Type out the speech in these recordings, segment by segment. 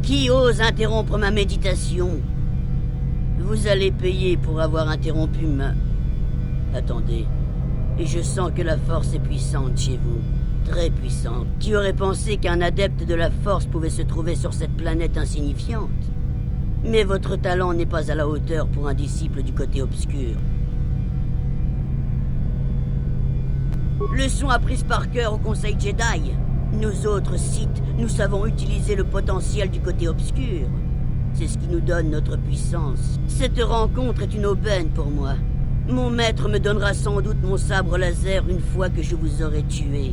Qui ose interrompre ma méditation? Vous allez payer pour avoir interrompu ma... Attendez. Et je sens que la force est puissante chez vous. Très puissante. Qui aurait pensé qu'un adepte de la force pouvait se trouver sur cette planète insignifiante? Mais votre talent n'est pas à la hauteur pour un disciple du côté obscur. Leçon apprise par cœur au Conseil Jedi. Nous autres Sith, nous savons utiliser le potentiel du côté obscur. C'est ce qui nous donne notre puissance. Cette rencontre est une aubaine pour moi. Mon maître me donnera sans doute mon sabre laser une fois que je vous aurai tué.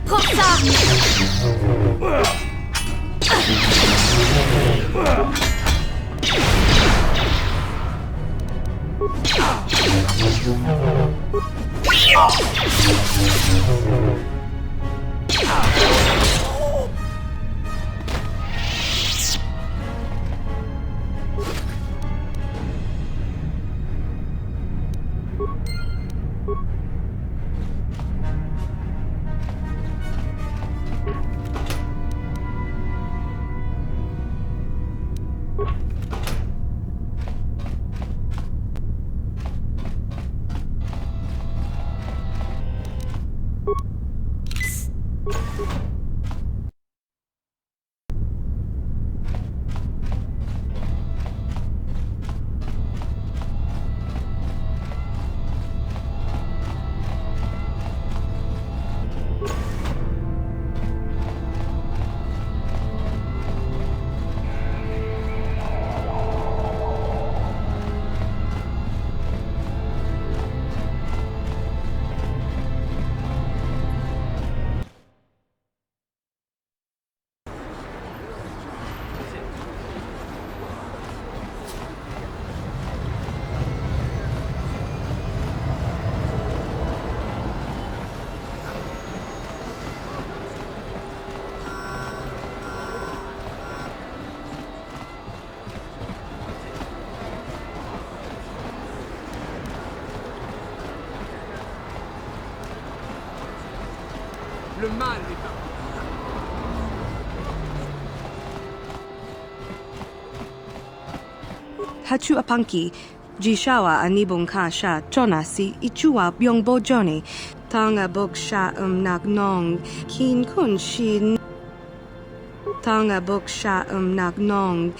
Prends ça! Le mal est Hachu apanki, Jishawa anibong kasha, Jonasi, Ichua byongbo Johnny, Tanga boksha nagnong, Kin kun shin. Tanga boksha nagnong.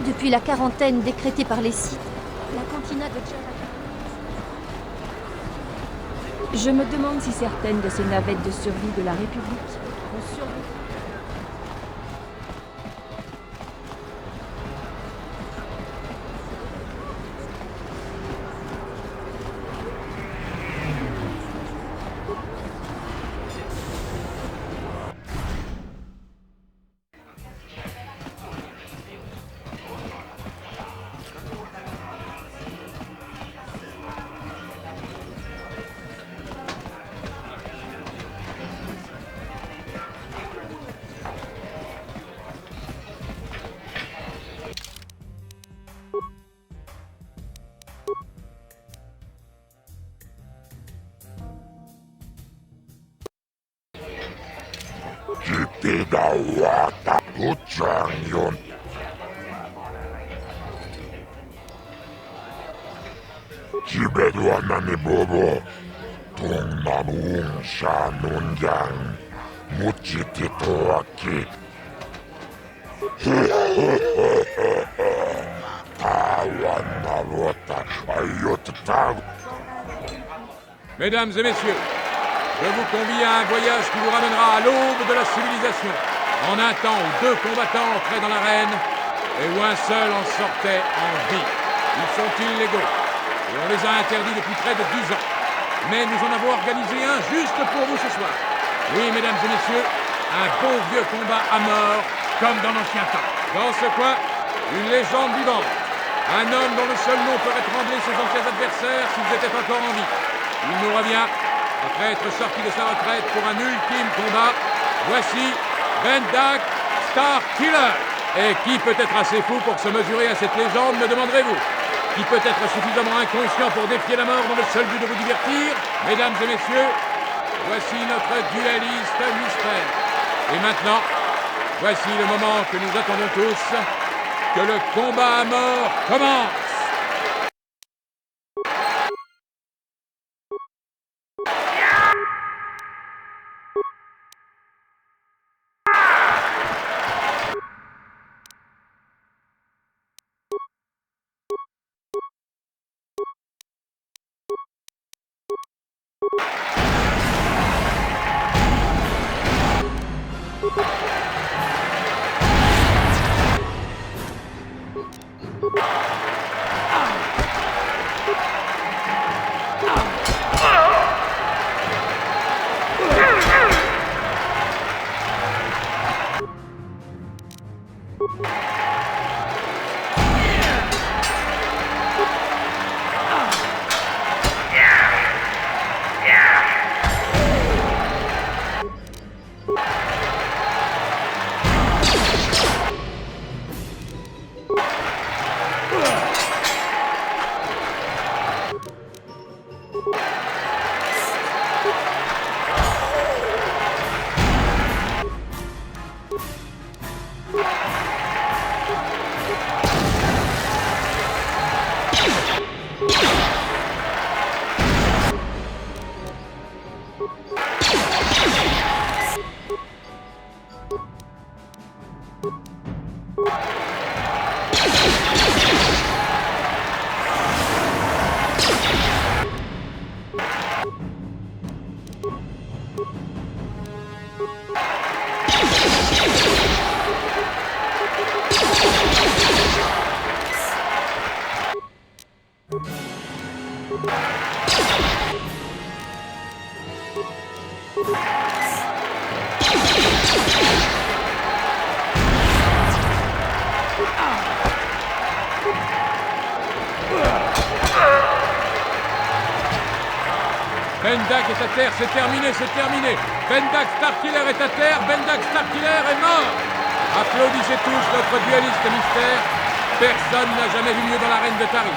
Depuis la quarantaine décrétée par les Sith, la cantina de Jedi... Je me demande si certaines de ces navettes de survie de la République ont survécu. Tidak wata kucang Jibedu anani bobo Tung nanung shanun yang Muchitito aki Tawan nalota ayotatagu. Mesdames et messieurs, je vous convie à un voyage qui vous ramènera à l'aube de la civilisation, en un temps où 2 combattants entraient dans l'arène et où un seul en sortait en vie. Ils sont illégaux et on les a interdits depuis près de 10 ans. Mais nous en avons organisé un juste pour vous ce soir. Oui, mesdames et messieurs, un bon vieux combat à mort, comme dans l'ancien temps. Dans ce coin, une légende vivante. Un homme dont le seul nom ferait trembler ses anciens adversaires s'ils étaient encore en vie. Il nous revient, après être sorti de sa retraite pour un ultime combat. Voici Bendak Starkiller. Et qui peut être assez fou pour se mesurer à cette légende, me demanderez-vous? Qui peut être suffisamment inconscient pour défier la mort dans le seul but de vous divertir? Mesdames et messieurs, voici notre dueliste mystère. Et maintenant, voici le moment que nous attendons tous, que le combat à mort commence. Bendak est à terre, c'est terminé, c'est terminé. Bendak Starkiller est à terre, Bendak Starkiller est mort. Applaudissez tous notre dueliste mystère. Personne n'a jamais vu mieux dans l'arène de Taris.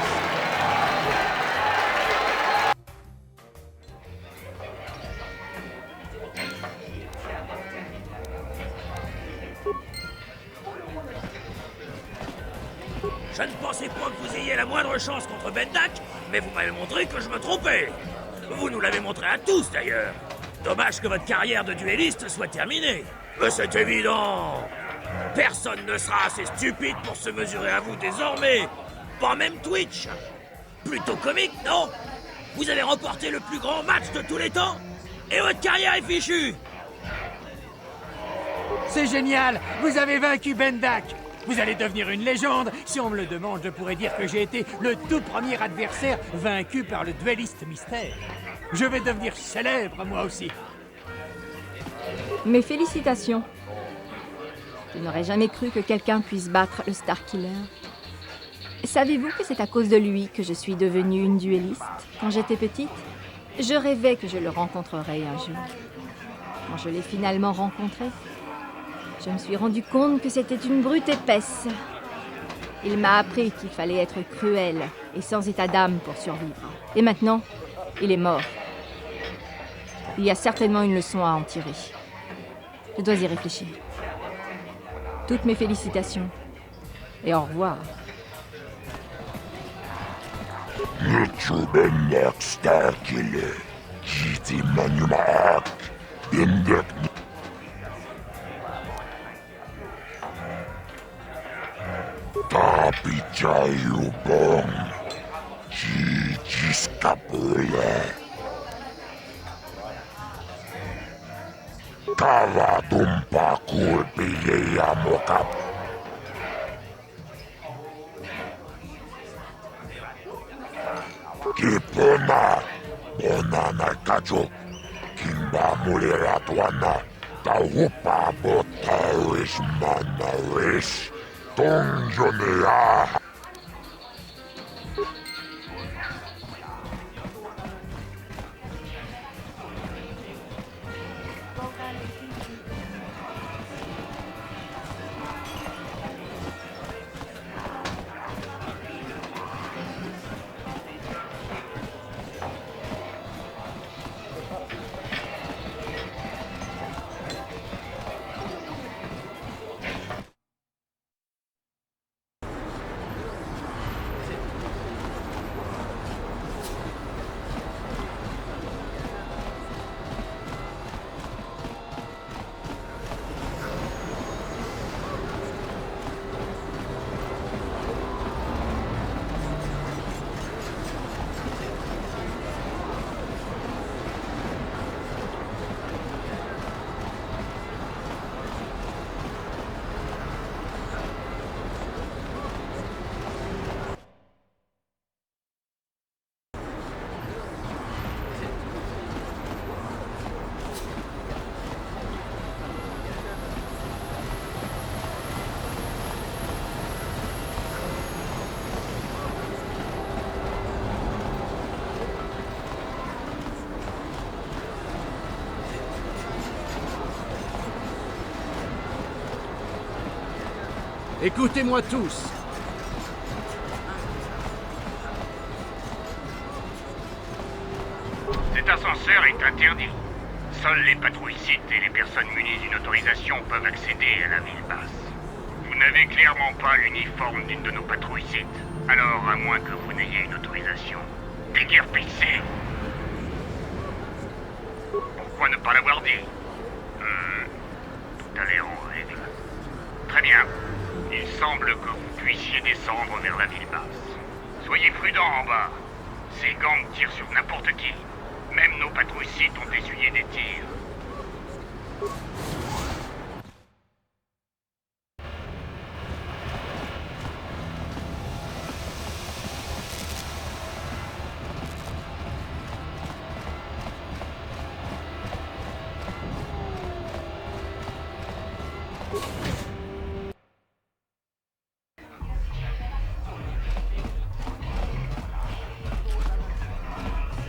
Je ne pensais pas que vous ayez la moindre chance contre Bendak, mais vous m'avez montré que je me trompais. Vous nous l'avez montré à tous, d'ailleurs. Dommage que votre carrière de duelliste soit terminée. Mais c'est évident. Personne ne sera assez stupide pour se mesurer à vous désormais. Pas même Twitch. Plutôt comique, non? Vous avez remporté le plus grand match de tous les temps, et votre carrière est fichue. C'est génial! Vous avez vaincu Bendak! Vous allez devenir une légende. Si on me le demande, je pourrais dire que j'ai été le tout premier adversaire vaincu par le duelliste mystère. Je vais devenir célèbre, moi aussi. Mes félicitations. Je n'aurais jamais cru que quelqu'un puisse battre le Starkiller. Savez-vous que c'est à cause de lui que je suis devenue une duelliste quand j'étais petite? Je rêvais que je le rencontrerais un jour. Quand je l'ai finalement rencontré, je me suis rendu compte que c'était une brute épaisse. Il m'a appris qu'il fallait être cruel et sans état d'âme pour survivre. Et maintenant, il est mort. Il y a certainement une leçon à en tirer. Je Je dois y réfléchir. Toutes mes félicitations. Et au revoir. Nichu Bendak Starkille. Jiti Manumak. Indek. Tapi Chayu Bong. Jiskapule. Kava tumpa kulpille ja mokap. Kipona, bonana kajo, kimba mulera tuana, taupa botaris manaris, tonjonea. Écoutez-moi tous. Cet ascenseur est interdit. Seuls les patrouilles-sites et les personnes munies d'une autorisation peuvent accéder à la ville basse. Vous n'avez clairement pas l'uniforme d'une de nos patrouilles-sites. Alors, à moins que vous n'ayez une autorisation, déguerpissez. Pourquoi ne pas l'avoir dit? Tout a l'air en règle. Très bien. Il semble que vous puissiez descendre vers la ville basse. Soyez prudents en bas. Ces gangs tirent sur n'importe qui. Même nos patrouilles-sites ont essuyé des tirs.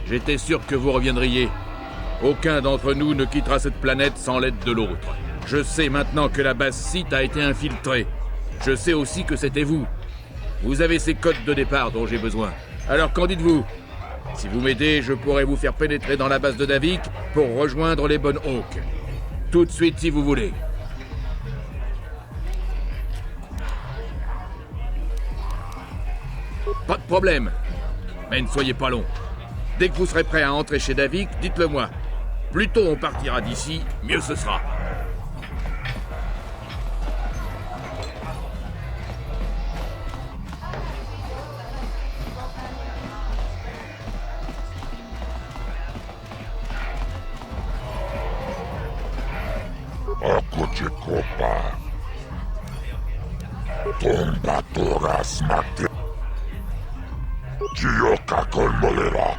J'étais sûr que vous reviendriez. Aucun d'entre nous ne quittera cette planète sans l'aide de l'autre. Je sais maintenant que la base site a été infiltrée. Je sais aussi que c'était vous. Vous avez ces codes de départ dont j'ai besoin. Alors qu'en dites-vous? Si vous m'aidez, je pourrais vous faire pénétrer dans la base de Davik pour rejoindre les Bonnes Hawks. Tout de suite si vous voulez. Pas de problème. Mais ne soyez pas long. Dès que vous serez prêt à entrer chez Davik, dites-le moi. Plus tôt on partira d'ici, mieux ce sera. Akuchi Kopa. Tomba Toras Mate. Chioka Kolmolera.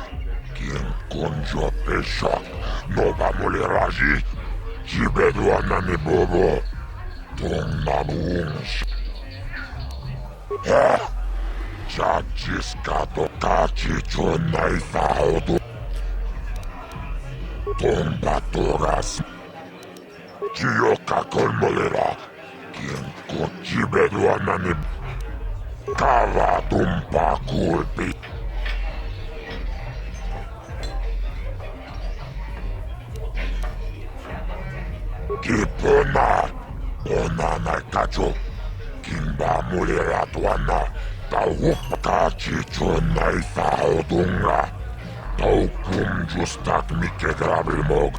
Quien conjo pesha. Nova Moleraji. Chibedwana ni Bobo. Tonnamuns. Chachiskato Kachicho Naifaudu. Tomba Toras. Chioka Kolmolera. Quien conchibedwana ni Kava Tumpa Kulpi. Kipuna, onana kacho, kimba mulira tuana, tauhupka chichuna isaudunga, taukum justak mike grabilmog.